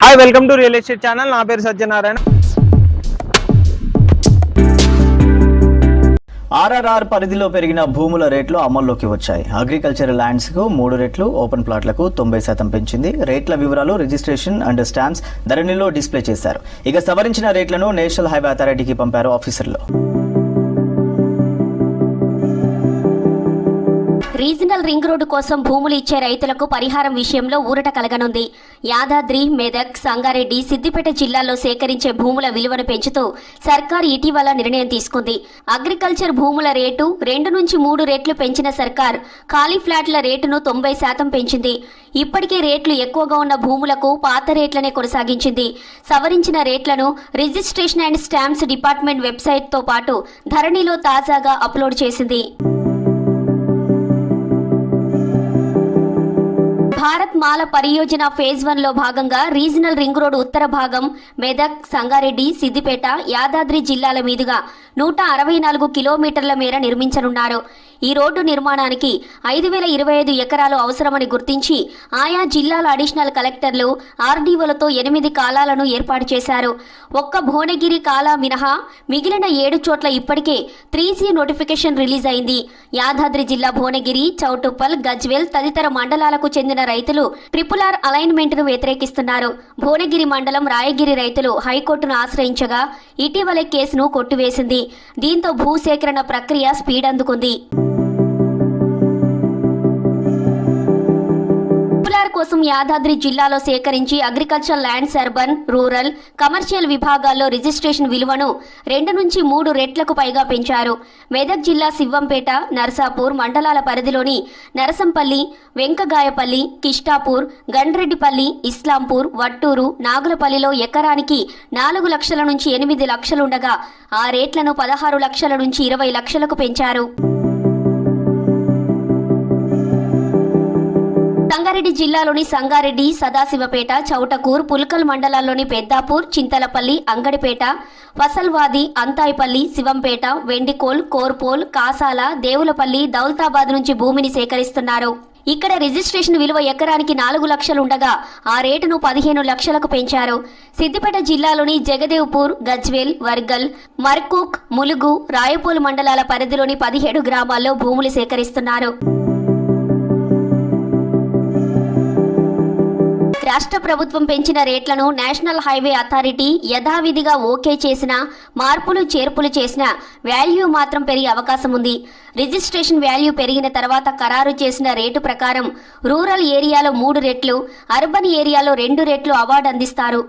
Hi welcome to real estate channel. నా పేరు సత్యనారాయణ. ఆర్ఆర్ఆర్ పరిధిలో పెరిగిన భూముల రేట్లు అమల్లోకి వచ్చాయి. అగ్రికల్చరల్ ల్యాండ్స్ కు 3 రెట్లు, ఓపెన్ ప్లాట్లకు 90% పెంచింది. రేట్ల వివరాలు రిజిస్ట్రేషన్ అండ్ స్టాంప్స్ ధరణిలో డిస్ప్లే చేశారు. ఇక సవరించిన రేట్లను నేషనల్ హైవే అథారిటీకి పంపారు ఆఫీసర్లు. రీజనల్ రింగ్ రోడ్డు కోసం భూములు ఇచ్చే రైతులకు పరిహారం విషయంలో ఊరట కలగనుంది. యాదాద్రి, మెదక్, సంగారెడ్డి, సిద్దిపేట జిల్లాల్లో సేకరించే భూముల విలువను పెంచుతూ సర్కార్ ఇటీవల నిర్ణయం తీసుకుంది. అగ్రికల్చర్ భూముల రేటు 2 నుంచి 3 రెట్లు పెంచిన సర్కార్ ఖాళీ ఫ్లాట్ల రేటును 90% పెంచింది. ఇప్పటికే రేట్లు ఎక్కువగా ఉన్న భూములకు పాత రేట్లనే కొనసాగించింది. సవరించిన రేట్లను రిజిస్ట్రేషన్ అండ్ స్టాంప్స్ డిపార్ట్మెంట్ వెబ్సైట్తో పాటు ధరణిలో తాజాగా అప్లోడ్ చేసింది. భారత్ మాల పరియోజన ఫేజ్ 1లో భాగంగా రీజనల్ రింగ్ రోడ్ ఉత్తర భాగం మెదక్, సంగారెడ్డి, సిద్దిపేట, యాదాద్రి జిల్లాల మీదుగా 164 కిలోమీటర్ల మేర నిర్మించనున్నారు. ఈ రోడ్డు నిర్మాణానికి 5025 ఎకరాలు అవసరమని గుర్తించి ఆయా జిల్లాల అడిషనల్ కలెక్టర్లు ఆర్డీఓలతో 8 కాలాలను ఏర్పాటు చేశారు. ఒక్క భువనగిరి కాలా మినహా మిగిలిన 7 చోట్ల ఇప్పటికే 3C నోటిఫికేషన్ రిలీజ్ అయింది. యాదాద్రి జిల్లా భువనగిరి, చౌటుప్పల్, గజ్వేల్ తదితర మండలాలకు చెందిన రైతులు RRR అలైన్మెంట్ ను వ్యతిరేకిస్తున్నారు. భువనగిరి మండలం రాయగిరి రైతులు హైకోర్టును ఆశ్రయించగా ఇటీవలే కేసును కొట్టివేసింది. దీంతో భూసేకరణ ప్రక్రియ స్పీడ్ అందుకుంది. కోసం యాదాద్రి జిల్లాలో సేకరించి agriculture lands urban, rural, commercial విభాగాల్లో రిజిస్ట్రేషన్ విలువను 2 నుంచి 3 రెట్లకు పైగా పెంచారు. మెదక్ జిల్లా శివంపేట, నర్సాపూర్ మండలాల పరిధిలోని నరసంపల్లి, వెంకగాయపల్లి, కిష్టాపూర్, గండ్రెడ్డిపల్లి, ఇస్లాంపూర్, వట్టూరు, నాగులపల్లిలో ఎకరానికి 4 లక్షల నుంచి 8 లక్షలుండగా ఆ రేట్లను 16 లక్షల నుంచి 20 లక్షలకు పెంచారు. సంగారెడ్డి జిల్లాలోని సంగారెడ్డి, సదాశివపేట, చౌటకూర్, పుల్కల్ మండలాల్లోని పెద్దాపూర్, చింతలపల్లి, అంగడిపేట, వసల్వాది, అంతాయిపల్లి, శివంపేట, వెండికోల్, కోర్పోల్, కాసాల, దేవులపల్లి, దౌలతాబాద్ నుంచి భూమిని సేకరిస్తున్నారు. ఇక్కడ రిజిస్ట్రేషన్ విలువ ఎకరానికి 4 లక్షలుండగా ఆ రేటును 15 లక్షలకు పెంచారు. సిద్దిపేట జిల్లాలోని జగదేవ్పూర్, గజ్వేల్, వర్గల్, మర్కూక్, ములుగు, రాయపూల్ మండలాల పరిధిలోని 17 గ్రామాల్లో భూములు సేకరిస్తున్నారు. రాష్ట్ర ప్రభుత్వం పెంచిన రేట్లను నేషనల్ హైవే అథారిటీ యథావిధిగా ఓకే చేసినా, మార్పులు చేర్పులు చేసినా వాల్యూ మాత్రం పెరిగే అవకాశం ఉంది. రిజిస్ట్రేషన్ వాల్యూ పెరిగిన తర్వాత ఖరారు చేసిన రేటు ప్రకారం రూరల్ ఏరియాలో 3 రెట్లు, అర్బన్ ఏరియాలో 2 రెట్లు అవార్డు అందిస్తారు.